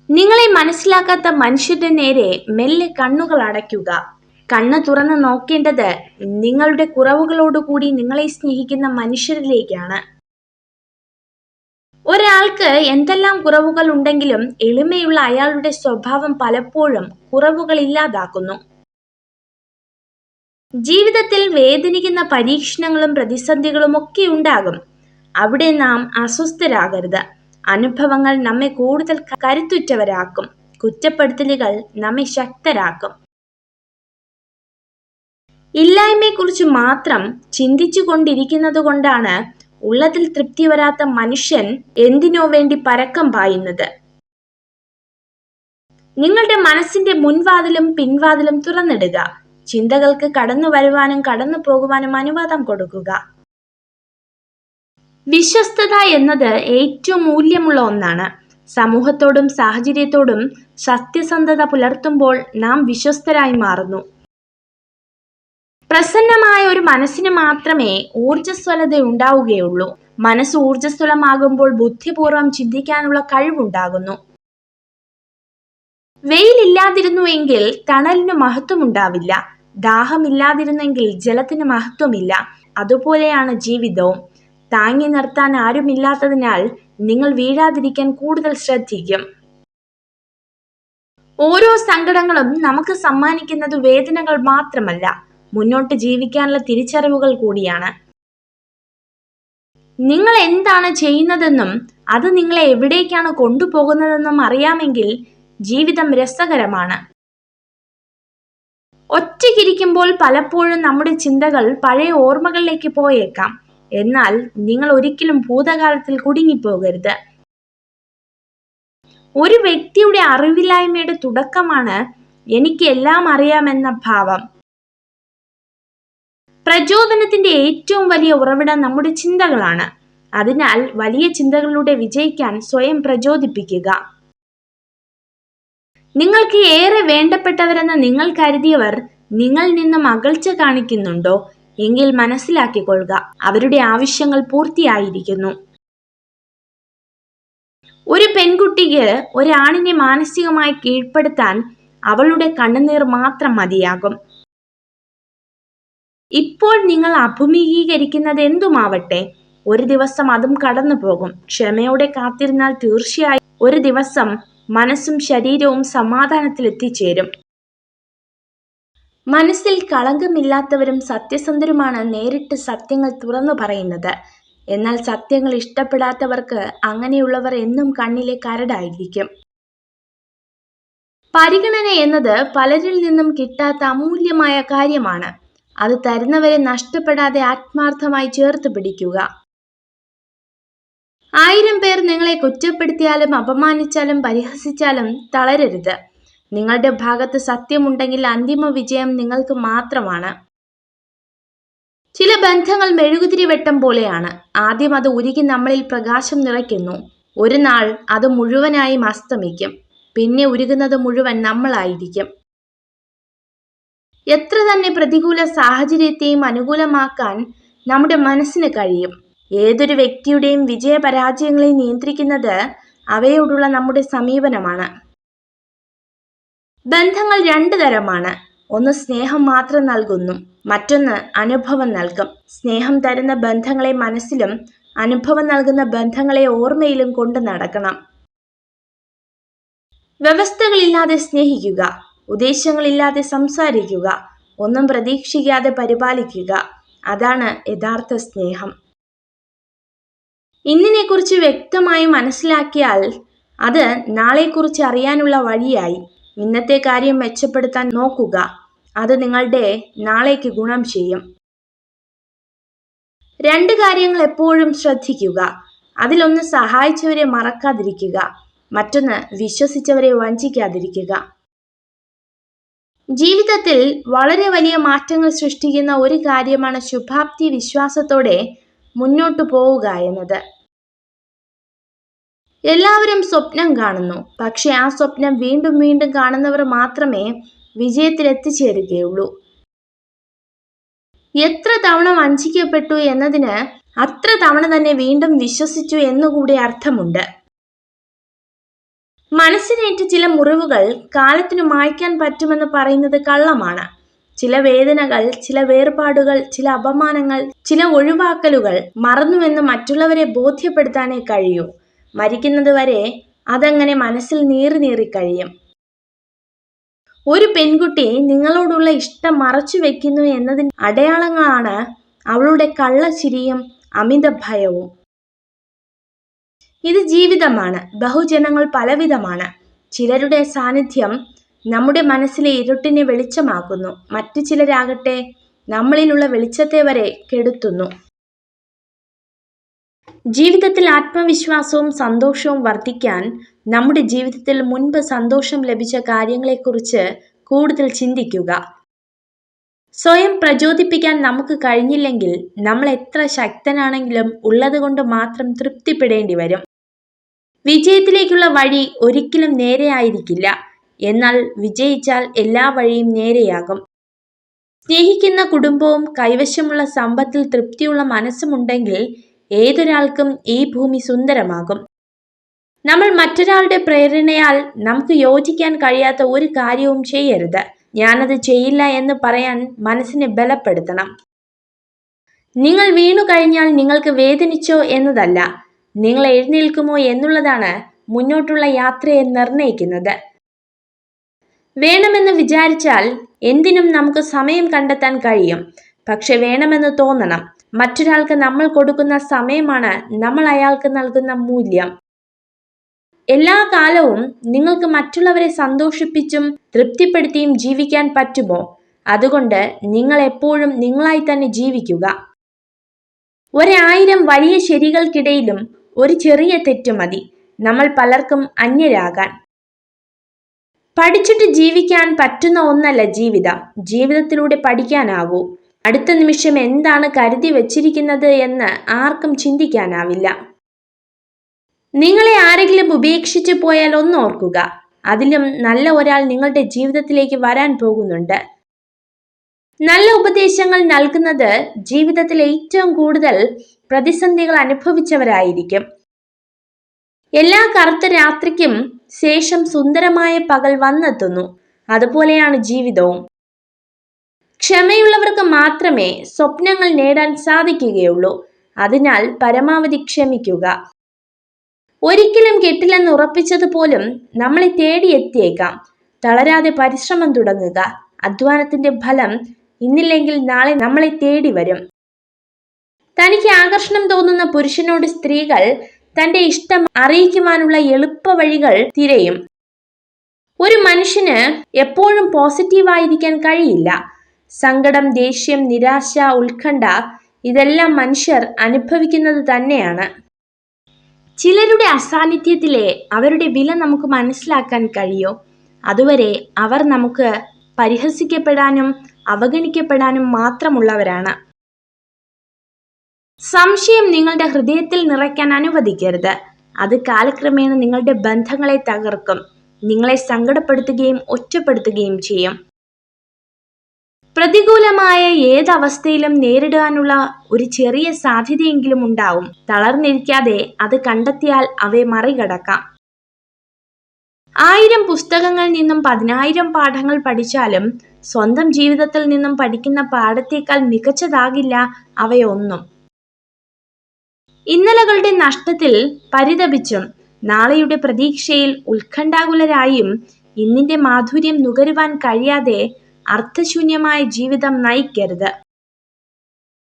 നിങ്ങളെ മനസ്സിലാക്കാത്ത മനുഷ്യരുടെ നേരെ മെല്ലെ കണ്ണുകൾ അടയ്ക്കുക. കണ്ണ് തുറന്ന് നോക്കേണ്ടത് നിങ്ങളുടെ കുറവുകളോടുകൂടി നിങ്ങളെ സ്നേഹിക്കുന്ന മനുഷ്യരിലേക്കാണ്. ഒരാൾക്ക് എന്തെല്ലാം കുറവുകൾ ഉണ്ടെങ്കിലും എളിമയുള്ള അയാളുടെ സ്വഭാവം പലപ്പോഴും കുറവുകൾ ഇല്ലാതാക്കുന്നു. ജീവിതത്തിൽ വേദനിക്കുന്ന പരീക്ഷണങ്ങളും പ്രതിസന്ധികളും ഒക്കെ ഉണ്ടാകും. അവിടെ നാം അസ്വസ്ഥരാകരുത്. അനുഭവങ്ങൾ നമ്മെ കൂടുതൽ കരുത്തുറ്റവരാക്കും. കുറ്റപ്പെടുത്തലുകൾ നമ്മെ ശക്തരാക്കും. ഇല്ലായ്മയെക്കുറിച്ച് മാത്രം ചിന്തിച്ചു കൊണ്ടിരിക്കുന്നത് കൊണ്ടാണ് ഉള്ളതിൽ തൃപ്തി വരാത്ത മനുഷ്യൻ എന്തിനോ വേണ്ടി പരക്കം പായുന്നത്. നിങ്ങളുടെ മനസ്സിന്റെ മുൻവാതിലും പിൻവാതിലും തുറന്നിടുക. ചിന്തകൾക്ക് കടന്നു വരുവാനും കടന്നു പോകുവാനും അനുവാദം കൊടുക്കുക. വിശ്വസ്തത എന്നത് ഏറ്റവും മൂല്യമുള്ള ഒന്നാണ്. സമൂഹത്തോടും സാഹചര്യത്തോടും സത്യസന്ധത പുലർത്തുമ്പോൾ നാം വിശ്വസ്തരായി മാറുന്നു. പ്രസന്നമായ ഒരു മനസ്സിന് മാത്രമേ ഊർജ്ജസ്വലത ഉണ്ടാവുകയുള്ളൂ. മനസ്സ് ഊർജ്ജസ്വലമാകുമ്പോൾ ബുദ്ധിപൂർവം ചിന്തിക്കാനുള്ള കഴിവുണ്ടാകുന്നു. വെയിലില്ലാതിരുന്നുവെങ്കിൽ തണലിന് മഹത്വമുണ്ടാവില്ല. ദാഹമില്ലാതിരുന്നെങ്കിൽ ജലത്തിന് മഹത്വമില്ല. അതുപോലെയാണ് ജീവിതവും. താങ്ങി നിർത്താൻ ആരുമില്ലാത്തതിനാൽ നിങ്ങൾ വീഴാതിരിക്കാൻ കൂടുതൽ ശ്രദ്ധിക്കും. ഓരോ സങ്കടങ്ങളും നമുക്ക് സമ്മാനിക്കുന്നത് വേദനകൾ മാത്രമല്ല, മുന്നോട്ട് ജീവിക്കാനുള്ള തിരിച്ചറിവുകൾ കൂടിയാണ്. നിങ്ങൾ എന്താണ് ചെയ്യുന്നതെന്നും അത് നിങ്ങളെ എവിടേക്കാണ് കൊണ്ടുപോകുന്നതെന്നും അറിയാമെങ്കിൽ ജീവിതം രസകരമാണ്. ഒറ്റയ്ക്കിരിക്കുമ്പോൾ പലപ്പോഴും നമ്മുടെ ചിന്തകൾ പഴയ ഓർമ്മകളിലേക്ക് പോയേക്കാം. എന്നാൽ നിങ്ങൾ ഒരിക്കലും ഭൂതകാലത്തിൽ കുടുങ്ങിപ്പോകരുത്. ഒരു വ്യക്തിയുടെ അറിവില്ലായ്മയുടെ തുടക്കമാണ് എനിക്ക് എല്ലാം അറിയാമെന്ന ഭാവം. പ്രചോദനത്തിന്റെ ഏറ്റവും വലിയ ഉറവിടം നമ്മുടെ ചിന്തകളാണ്. അതിനാൽ വലിയ ചിന്തകളിലൂടെ വിജയിക്കാൻ സ്വയം പ്രചോദിപ്പിക്കുക. നിങ്ങൾക്ക് ഏറെ വേണ്ടപ്പെട്ടവരെന്ന് നിങ്ങൾ കരുതിയവർ നിങ്ങളിൽ നിന്നും അകൽച്ച കാണിക്കുന്നുണ്ടോ എങ്കിൽ മനസ്സിലാക്കിക്കൊള്ളുക, അവരുടെ ആവശ്യങ്ങൾ പൂർത്തിയായിരിക്കുന്നു. ഒരു പെൺകുട്ടിക്ക് ഒരാണിനെ മാനസികമായി കീഴ്പ്പെടുത്താൻ അവളുടെ കണ്ണുനീർ മാത്രം മതിയാകും. ഇപ്പോൾ നിങ്ങൾ അഭിമുഖീകരിക്കുന്നത് എന്തുമാവട്ടെ, ഒരു ദിവസം അതും കടന്നു പോകും. ക്ഷമയോടെ കാത്തിരുന്നാൽ തീർച്ചയായും ഒരു ദിവസം മനസ്സും ശരീരവും സമാധാനത്തിൽ എത്തിച്ചേരും. മനസ്സിൽ കളങ്കമില്ലാത്തവരും സത്യസന്ധരുമാണ് നേരിട്ട് സത്യങ്ങൾ തുറന്നു പറയുന്നത്. എന്നാൽ സത്യങ്ങൾ ഇഷ്ടപ്പെടാത്തവർക്ക് അങ്ങനെയുള്ളവർ എന്നും കണ്ണിലെ കരടായിരിക്കും. പരിഗണന എന്നത് പലരിൽ നിന്നും കിട്ടാത്ത അമൂല്യമായ കാര്യമാണ്. അത് തരുന്നവരെ നഷ്ടപ്പെടാതെ ആത്മാർത്ഥമായി ചേർത്ത് പിടിക്കുക. 1000 പേർ നിങ്ങളെ കുറ്റപ്പെടുത്തിയാലും അപമാനിച്ചാലും പരിഹസിച്ചാലും തളരരുത്. നിങ്ങളുടെ ഭാഗത്ത് സത്യമുണ്ടെങ്കിൽ അന്തിമ വിജയം നിങ്ങൾക്ക് മാത്രമാണ്. ചില ബന്ധങ്ങൾ മെഴുകുതിരി വെട്ടം പോലെയാണ്. ആദ്യം അത് ഉരുകി നമ്മളിൽ പ്രകാശം നിറയ്ക്കുന്നു. ഒരു നാൾ അത് മുഴുവനായും അസ്തമിക്കും. പിന്നെ ഉരുകുന്നത് മുഴുവൻ നമ്മളായിരിക്കും. എത്ര തന്നെ പ്രതികൂല സാഹചര്യത്തെയും അനുകൂലമാക്കാൻ നമ്മുടെ മനസ്സിന് കഴിയും. ഏതൊരു വ്യക്തിയുടെയും വിജയപരാജയങ്ങളെ നിയന്ത്രിക്കുന്നത് അവയോടുള്ള നമ്മുടെ സമീപനമാണ്. ബന്ധങ്ങൾ 2 തരമാണ്. ഒന്ന് സ്നേഹം മാത്രം നൽകുന്നു, മറ്റൊന്ന് അനുഭവം നൽകും. സ്നേഹം തരുന്ന ബന്ധങ്ങളെ മനസ്സിലും അനുഭവം നൽകുന്ന ബന്ധങ്ങളെ ഓർമ്മയിലും കൊണ്ട് നടക്കണം. വ്യവസ്ഥകളില്ലാതെ സ്നേഹിക്കുക, ഉദ്ദേശങ്ങളില്ലാതെ സംസാരിക്കുക, ഒന്നും പ്രതീക്ഷിക്കാതെ പരിപാലിക്കുക. അതാണ് യഥാർത്ഥ സ്നേഹം. ഇന്നിനെക്കുറിച്ച് വ്യക്തമായി മനസ്സിലാക്കിയാൽ അത് നാളെക്കുറിച്ച് അറിയാനുള്ള വഴിയായി. ഇന്നത്തെ കാര്യം മെച്ചപ്പെടുത്താൻ നോക്കുക. അത് നിങ്ങളുടെ നാളേക്ക് ഗുണം ചെയ്യും. 2 കാര്യങ്ങൾ എപ്പോഴും ശ്രദ്ധിക്കുക. അതിലൊന്ന് സഹായിച്ചവരെ മറക്കാതിരിക്കുക, മറ്റൊന്ന് വിശ്വസിച്ചവരെ വഞ്ചിക്കാതിരിക്കുക. ജീവിതത്തിൽ വളരെ വലിയ മാറ്റങ്ങൾ സൃഷ്ടിക്കുന്ന ഒരു കാര്യമാണ് ശുഭാപ്തി വിശ്വാസത്തോടെ മുന്നോട്ടു പോവുക എന്നത്. എല്ലാവരും സ്വപ്നം കാണുന്നു. പക്ഷെ ആ സ്വപ്നം വീണ്ടും വീണ്ടും കാണുന്നവർ മാത്രമേ വിജയത്തിൽ എത്തിച്ചേരുകയുള്ളൂ. എത്ര തവണ വഞ്ചിക്കപ്പെട്ടു എന്നതിന് അത്ര തവണ തന്നെ വീണ്ടും വിശ്വസിച്ചു എന്നുകൂടി അർത്ഥമുണ്ട്. മനസ്സിനേറ്റ ചില മുറിവുകൾ കാലത്തിനു മായ്ക്കാൻ പറ്റുമെന്ന് പറയുന്നത് കള്ളമാണ്. ചില വേദനകൾ, ചില വേർപാടുകൾ, ചില അപമാനങ്ങൾ, ചില ഒഴിവാക്കലുകൾ മറന്നുവെന്ന് മറ്റുള്ളവരെ ബോധ്യപ്പെടുത്താനേ കഴിയൂ. മരിക്കുന്നത് വരെ അതങ്ങനെ മനസ്സിൽ നീറി കഴിയും. ഒരു പെൺകുട്ടി നിങ്ങളോടുള്ള ഇഷ്ടം മറച്ചു വെക്കുന്നു എന്നതിന് അടയാളങ്ങളാണ് അവളുടെ കള്ളച്ചിരിയും അമിത ഭയവും. ഇത് ജീവിതമാണ്. ബഹുജനങ്ങൾ പലവിധമാണ്. ചിലരുടെ സാന്നിധ്യം നമ്മുടെ മനസ്സിലെ ഇരുട്ടിനെ വെളിച്ചമാക്കുന്നു. മറ്റു ചിലരാകട്ടെ നമ്മളിലുള്ള വെളിച്ചത്തെ വരെ കെടുത്തുന്നു. ജീവിതത്തിൽ ആത്മവിശ്വാസവും സന്തോഷവും വർദ്ധിക്കാൻ നമ്മുടെ ജീവിതത്തിൽ മുൻപ് സന്തോഷം ലഭിച്ച കാര്യങ്ങളെക്കുറിച്ച് കൂടുതൽ ചിന്തിക്കുക. സ്വയം പ്രചോദിപ്പിക്കാൻ നമുക്ക് കഴിഞ്ഞില്ലെങ്കിൽ നമ്മൾ എത്ര ശക്തനാണെങ്കിലും ഉള്ളതുകൊണ്ട് മാത്രം തൃപ്തിപ്പെടേണ്ടി വരും. വിജയത്തിലേക്കുള്ള വഴി ഒരിക്കലും നേരെയായിരിക്കില്ല. എന്നാൽ വിജയിച്ചാൽ എല്ലാ വഴിയും നേരെയാകും. സ്നേഹിക്കുന്ന കുടുംബവും കൈവശമുള്ള സമ്പത്തിൽ തൃപ്തിയുള്ള മനസ്സുമുണ്ടെങ്കിൽ ഏതൊരാൾക്കും ഈ ഭൂമി സുന്ദരമാകും. നമ്മൾ മറ്റൊരാളുടെ പ്രേരണയാൽ നമുക്ക് യോജിക്കാൻ കഴിയാത്ത ഒരു കാര്യവും ചെയ്യരുത്. ഞാനത് ചെയ്യില്ല എന്ന് പറയാൻ മനസ്സിനെ ബലപ്പെടുത്തണം. നിങ്ങൾ വീണു കഴിഞ്ഞാൽ നിങ്ങൾക്ക് വേദനിച്ചോ എന്നതല്ല, നിങ്ങൾ എഴുന്നേൽക്കുമോ എന്നുള്ളതാണ് മുന്നോട്ടുള്ള യാത്രയെ നിർണയിക്കുന്നത്. വേണമെന്ന് വിചാരിച്ചാൽ എന്തിനും നമുക്ക് സമയം കണ്ടെത്താൻ കഴിയും. പക്ഷെ വേണമെന്ന് തോന്നണം. മറ്റൊരാൾക്ക് നമ്മൾ കൊടുക്കുന്ന സമയമാണ് നമ്മൾ അയാൾക്ക് നൽകുന്ന മൂല്യം. എല്ലാ കാലവും നിങ്ങൾക്ക് മറ്റുള്ളവരെ സന്തോഷിപ്പിച്ചും തൃപ്തിപ്പെടുത്തിയും ജീവിക്കാൻ പറ്റുമോ? അതുകൊണ്ട് നിങ്ങൾ എപ്പോഴും നിങ്ങളായി തന്നെ ജീവിക്കുക. 1000 വലിയ ശരികൾക്കിടയിലും ഒരു ചെറിയ തെറ്റ് മതി നമ്മൾ പലർക്കും അന്യരാകാൻ. പഠിച്ചിട്ട് ജീവിക്കാൻ പറ്റുന്ന ഒന്നല്ല ജീവിതം. ജീവിതത്തിലൂടെ പഠിക്കാനാവൂ. അടുത്ത നിമിഷം എന്താണ് കരുതി വച്ചിരിക്കുന്നത് എന്ന് ആർക്കും ചിന്തിക്കാനാവില്ല. നിങ്ങളെ ആരെങ്കിലും ഉപേക്ഷിച്ചു പോയാൽ ഒന്നോർക്കുക, അതിലും നല്ല ഒരാൾ നിങ്ങളുടെ ജീവിതത്തിലേക്ക് വരാൻ പോകുന്നുണ്ട്. നല്ല ഉപദേശങ്ങൾ നൽകുന്നത് ജീവിതത്തിൽ ഏറ്റവും കൂടുതൽ പ്രതിസന്ധികൾ അനുഭവിച്ചവരായിരിക്കും. എല്ലാ കറുത്ത രാത്രിക്കും ശേഷം സുന്ദരമായ പകൽ വന്നെത്തുന്നു. അതുപോലെയാണ് ജീവിതവും. ക്ഷമയുള്ളവർക്ക് മാത്രമേ സ്വപ്നങ്ങൾ നേടാൻ സാധിക്കുകയുള്ളൂ. അതിനാൽ പരമാവധി ക്ഷമിക്കുക. ഒരിക്കലും കിട്ടില്ലെന്ന് ഉറപ്പിച്ചത് പോലും നമ്മളെ തേടിയെത്തിയേക്കാം. തളരാതെ പരിശ്രമം തുടങ്ങുക. അധ്വാനത്തിന്റെ ഫലം ഇന്നില്ലെങ്കിൽ നാളെ നമ്മളെ തേടി വരും. തനിക്ക് ആകർഷണം തോന്നുന്ന പുരുഷനോട് സ്ത്രീകൾ തന്റെ ഇഷ്ടം അറിയിക്കുവാനുള്ള എളുപ്പ വഴികൾ തിരയും. ഒരു മനുഷ്യന് എപ്പോഴും പോസിറ്റീവായിരിക്കാൻ കഴിയില്ല. സങ്കടം, ദേഷ്യം, നിരാശ, ഉത്കണ്ഠ ഇതെല്ലാം മനുഷ്യർ അനുഭവിക്കുന്നത് തന്നെയാണ്. ചിലരുടെ അസാന്നിധ്യത്തിലെ അവരുടെ വില നമുക്ക് മനസ്സിലാക്കാൻ കഴിയോ? അതുവരെ അവർ നമുക്ക് പരിഹസിക്കപ്പെടാനും അവഗണിക്കപ്പെടാനും മാത്രമുള്ളവരാണ്. സംശയം നിങ്ങളുടെ ഹൃദയത്തിൽ നിറയ്ക്കാൻ അനുവദിക്കരുത്. അത് കാലക്രമേണ നിങ്ങളുടെ ബന്ധങ്ങളെ തകർക്കും, നിങ്ങളെ സങ്കടപ്പെടുത്തുകയും ഒറ്റപ്പെടുത്തുകയും ചെയ്യും. പ്രതികൂലമായ ഏതവസ്ഥയിലും നേരിടാനുള്ള ഒരു ചെറിയ സാധ്യതയെങ്കിലും ഉണ്ടാവും. തളർന്നിരിക്കാതെ അത് കണ്ടെത്തിയാൽ അവയെ മറികടക്കാം. 1000 പുസ്തകങ്ങളിൽ നിന്നും 10,000 പാഠങ്ങൾ പഠിച്ചാലും സ്വന്തം ജീവിതത്തിൽ നിന്നും പഠിക്കുന്ന പാഠത്തേക്കാൾ മികച്ചതാകില്ല അവയൊന്നും. ഇന്നലകളുടെ നഷ്ടത്തിൽ പരിതപിച്ചും നാളെയുടെ പ്രതീക്ഷയിൽ ഉത്കണ്ഠാകുലരായും ഇന്നിന്റെ മാധുര്യം നുകരുവാൻ കഴിയാതെ അർത്ഥശൂന്യമായ ജീവിതം നയിക്കരുത്.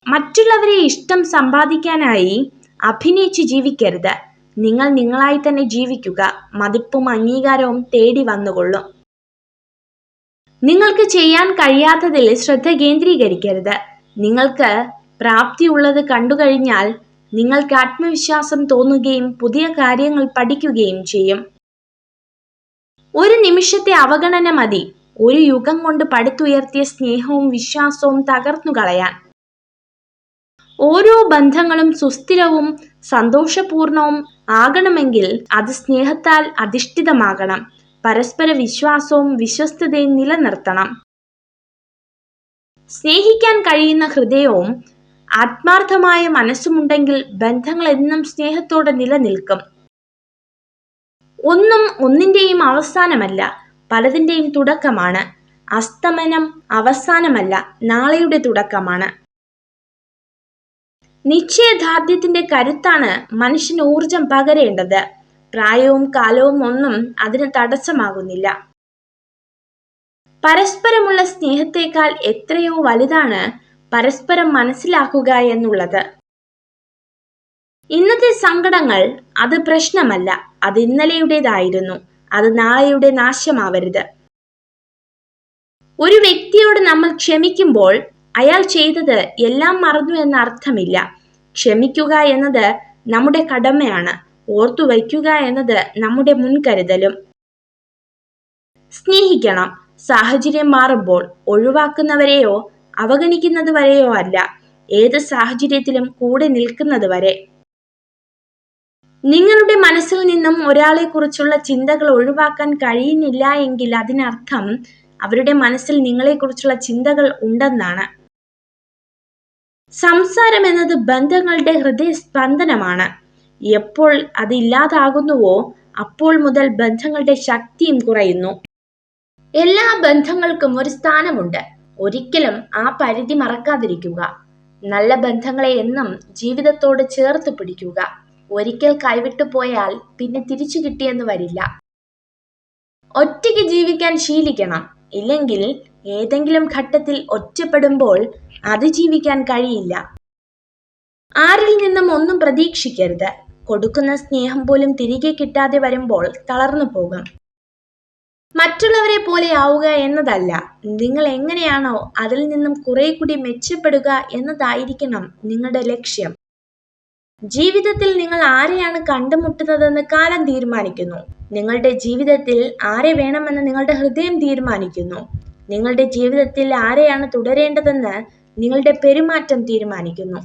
മറ്റുള്ളവരെ ഇഷ്ടം സമ്പാദിക്കാനായി അഭിനയിച്ച് ജീവിക്കരുത്. നിങ്ങൾ നിങ്ങളായി തന്നെ ജീവിക്കുക. മതിപ്പും അംഗീകാരവും തേടി വന്നുകൊള്ളും. നിങ്ങൾക്ക് ചെയ്യാൻ കഴിയാത്തതിൽ ശ്രദ്ധ കേന്ദ്രീകരിക്കരുത്. നിങ്ങൾക്ക് പ്രാപ്തിയുള്ളത് കണ്ടുകഴിഞ്ഞാൽ നിങ്ങൾക്ക് ആത്മവിശ്വാസം തോന്നുകയും പുതിയ കാര്യങ്ങൾ പഠിക്കുകയും ചെയ്യും. ഒരു നിമിഷത്തെ അവഗണന മതി ഒരു യുഗം കൊണ്ട് പടുത്തുയർത്തിയ സ്നേഹവും വിശ്വാസവും തകർന്നു കളയാൻ. ഓരോ ബന്ധങ്ങളും സുസ്ഥിരവും സന്തോഷപൂർണവും ആകണമെങ്കിൽ അത് സ്നേഹത്താൽ അധിഷ്ഠിതമാകണം. പരസ്പര വിശ്വാസവും വിശ്വസ്തതയും നിലനിർത്തണം. സ്നേഹിക്കാൻ കഴിയുന്ന ഹൃദയവും ആത്മാർത്ഥമായ മനസ്സുമുണ്ടെങ്കിൽ ബന്ധങ്ങൾ എന്നും സ്നേഹത്തോടെ നിലനിൽക്കും. ഒന്നും ഒന്നിന്റെയും അവസാനമല്ല, പലതിന്റെയും തുടക്കമാണ്. അസ്തമനം അവസാനമല്ല, നാളെയുടെ തുടക്കമാണ്. നിശ്ചയദാർഢ്യത്തിന്റെ കരുത്താണ് മനുഷ്യന് ഊർജം പകരേണ്ടത്. പ്രായവും കാലവും ഒന്നും അതിന് തടസ്സമാകുന്നില്ല. പരസ്പരമുള്ള സ്നേഹത്തെക്കാൾ എത്രയോ വലുതാണ് പരസ്പരം മനസ്സിലാക്കുക എന്നുള്ളത്. ഇന്നത്തെ സങ്കടങ്ങൾ അത് പ്രശ്നമല്ല, അത് ഇന്നലെയുടേതായിരുന്നു. അത് നാളെയുടെ നാശമാവരുത്. ഒരു വ്യക്തിയോട് നമ്മൾ ക്ഷമിക്കുമ്പോൾ അയാൾ ചെയ്തത് എല്ലാം മറന്നു എന്ന അർത്ഥമില്ല. ക്ഷമിക്കുക എന്നത് നമ്മുടെ കടമയാണ്. ഓർത്തു വയ്ക്കുക എന്നത് നമ്മുടെ മുൻകരുതലും. സ്നേഹിക്കണം, സാഹചര്യം മാറുമ്പോൾ. ഒഴിവാക്കുന്നവരെയോ അവഗണിക്കുന്നത് വരെയോ അല്ല, ഏത് സാഹചര്യത്തിലും കൂടെ നിൽക്കുന്നത് വരെ. നിങ്ങളുടെ മനസ്സിൽ നിന്നും ഒരാളെ കുറിച്ചുള്ള ചിന്തകൾ ഒഴിവാക്കാൻ കഴിയുന്നില്ല എങ്കിൽ അതിനർത്ഥം അവരുടെ മനസ്സിൽ നിങ്ങളെക്കുറിച്ചുള്ള ചിന്തകൾ ഉണ്ടെന്നാണ്. സംസാരം എന്നത് ബന്ധങ്ങളുടെ ഹൃദയസ്പന്ദനമാണ്. എപ്പോൾ അത് ഇല്ലാതാകുന്നുവോ അപ്പോൾ മുതൽ ബന്ധങ്ങളുടെ ശക്തിയും കുറയുന്നു. എല്ലാ ബന്ധങ്ങൾക്കും ഒരു സ്ഥാനമുണ്ട്. ഒരിക്കലും ആ പരിധി മറക്കാതിരിക്കുക. നല്ല ബന്ധങ്ങളെ എന്നും ജീവിതത്തോട് ചേർത്ത് പിടിക്കുക. ഒരിക്കൽ കൈവിട്ടു പോയാൽ പിന്നെ തിരിച്ചു കിട്ടിയെന്ന് വരില്ല. ഒറ്റയ്ക്ക് ജീവിക്കാൻ ശീലിക്കണം. ഇല്ലെങ്കിൽ ഏതെങ്കിലും ഘട്ടത്തിൽ ഒറ്റപ്പെടുമ്പോൾ അതിജീവിക്കാൻ കഴിയില്ല. ആരിൽ നിന്നും ഒന്നും പ്രതീക്ഷിക്കരുത്. കൊടുക്കുന്ന സ്നേഹം പോലും തിരികെ കിട്ടാതെ വരുമ്പോൾ തളർന്നു പോകും. മറ്റുള്ളവരെ പോലെ ആവുക എന്നതല്ല, നിങ്ങൾ എങ്ങനെയാണോ അതിൽ നിന്നും കുറെ കൂടി മെച്ചപ്പെടുക എന്നതായിരിക്കണം നിങ്ങളുടെ ലക്ഷ്യം. ജീവിതത്തിൽ നിങ്ങൾ ആരെയാണ് കണ്ടുമുട്ടുന്നതെന്ന് കാലം തീരുമാനിക്കുന്നു. നിങ്ങളുടെ ജീവിതത്തിൽ ആരെ വേണമെന്ന് നിങ്ങളുടെ ഹൃദയം തീരുമാനിക്കുന്നു. നിങ്ങളുടെ ജീവിതത്തിൽ ആരെയാണ് തുടരേണ്ടതെന്ന് നിങ്ങളുടെ പെരുമാറ്റം തീരുമാനിക്കുന്നു.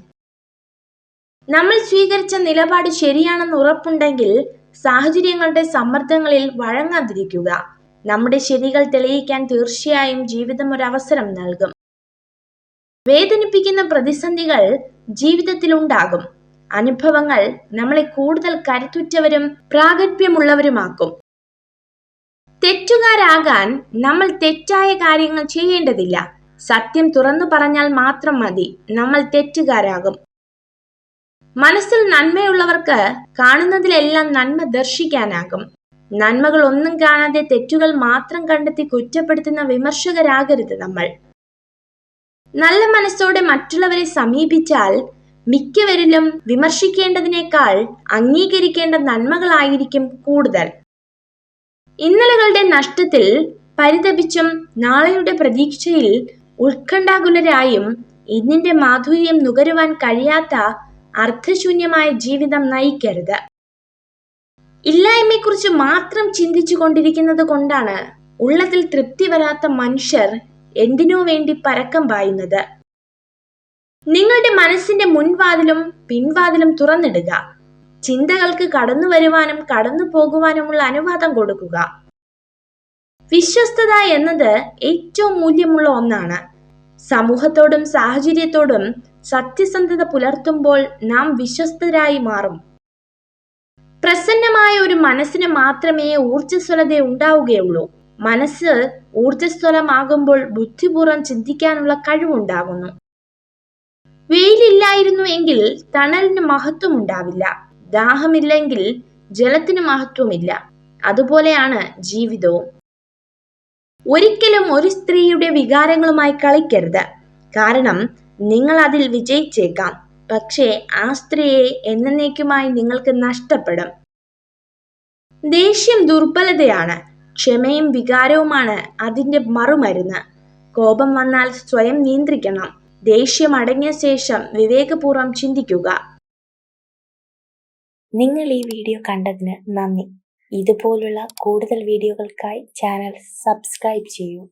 നമ്മൾ സ്വീകരിച്ച നിലപാട് ശരിയാണെന്ന് ഉറപ്പുണ്ടെങ്കിൽ സാഹചര്യങ്ങളുടെ സമ്മർദ്ദങ്ങളിൽ വഴങ്ങാതിരിക്കുക. നമ്മുടെ ശരികൾ തെളിയിക്കാൻ തീർച്ചയായും ജീവിതം ഒരു അവസരം നൽകും. വേദനിപ്പിക്കുന്ന പ്രതിസന്ധികൾ ജീവിതത്തിലുണ്ടാകും. അനുഭവങ്ങൾ നമ്മളെ കൂടുതൽ കരുത്തുറ്റവരും പ്രാഗൽഭ്യമുള്ളവരുമാക്കും. തെറ്റുകാരാകാൻ നമ്മൾ തെറ്റായ കാര്യങ്ങൾ ചെയ്യേണ്ടതില്ല. സത്യം തുറന്നു പറഞ്ഞാൽ മാത്രം മതി, നമ്മൾ തെറ്റുകാരാകും. മനസ്സിൽ നന്മയുള്ളവർക്ക് കാണുന്നതിലെല്ലാം നന്മ ദർശിക്കാനാകും. നന്മകൾ ഒന്നും കാണാതെ തെറ്റുകൾ മാത്രം കണ്ടെത്തി കുറ്റപ്പെടുത്തുന്ന വിമർശകരാകരുത് നമ്മൾ. നല്ല മനസ്സോടെ മറ്റുള്ളവരെ സമീപിച്ചാൽ മിക്കവരിലും വിമർശിക്കേണ്ടതിനേക്കാൾ അംഗീകരിക്കേണ്ട നന്മകളായിരിക്കും കൂടുതൽ. ഇന്നലകളുടെ നഷ്ടത്തിൽ പരിതപിച്ചും നാളെയുടെ പ്രതീക്ഷയിൽ ഉത്കണ്ഠാകുലരായും ഇന്നിന്റെ മാധുര്യം നുകരുവാൻ കഴിയാത്ത അർത്ഥശൂന്യമായ ജീവിതം നയിക്കരുത്. ഇല്ലായ്മയെക്കുറിച്ച് മാത്രം ചിന്തിച്ചു കൊണ്ടിരിക്കുന്നത് കൊണ്ടാണ് ഉള്ളതിൽ തൃപ്തി വരാത്ത മനുഷ്യർ എന്തിനോ വേണ്ടി പരക്കം പായുന്നത്. നിങ്ങളുടെ മനസ്സിന്റെ മുൻവാതിലും പിൻവാതിലും തുറന്നിടുക. ചിന്തകൾക്ക് കടന്നു വരുവാനും കടന്നു പോകുവാനുമുള്ള അനുവാദം കൊടുക്കുക. വിശ്വസ്തത എന്നത് ഏറ്റവും മൂല്യമുള്ള ഒന്നാണ്. സമൂഹത്തോടും സാഹചര്യത്തോടും സത്യസന്ധത പുലർത്തുമ്പോൾ നാം വിശ്വസ്തരായി മാറും. പ്രസന്നമായ ഒരു മനസ്സിന് മാത്രമേ ഊർജ്ജസ്വലത ഉണ്ടാവുകയുള്ളൂ. മനസ്സ് ഊർജ്ജസ്വലമാകുമ്പോൾ ബുദ്ധിപൂർവ്വം ചിന്തിക്കാനുള്ള കഴിവുണ്ടാകുന്നു. വെയിലില്ലായിരുന്നു എങ്കിൽ തണലിന് മഹത്വം ഉണ്ടാവില്ല. ദാഹമില്ലെങ്കിൽ ജലത്തിന് മഹത്വമില്ല. അതുപോലെയാണ് ജീവിതവും. ഒരിക്കലും ഒരു സ്ത്രീയുടെ വികാരങ്ങളുമായി കളിക്കരുത്. കാരണം നിങ്ങൾ അതിൽ വിജയിച്ചേക്കാം, പക്ഷേ ആ സ്ത്രീയെ എന്നേക്കുമായി നിങ്ങൾക്ക് നഷ്ടപ്പെടും. ദേഷ്യം ദുർബലതയാണ്. ക്ഷമയും വികാരവുമാണ് അതിന്റെ മറുമരുന്ന്. കോപം വന്നാൽ സ്വയം നിയന്ത്രിക്കണം. ദേഷ്യം അടങ്ങിയ ശേഷം വിവേകപൂർവ്വം ചിന്തിക്കുക. നിങ്ങൾ ഈ വീഡിയോ കണ്ടതിന് നന്ദി. ഇതുപോലുള്ള കൂടുതൽ വീഡിയോകൾക്കായി ചാനൽ സബ്സ്ക്രൈബ് ചെയ്യൂ.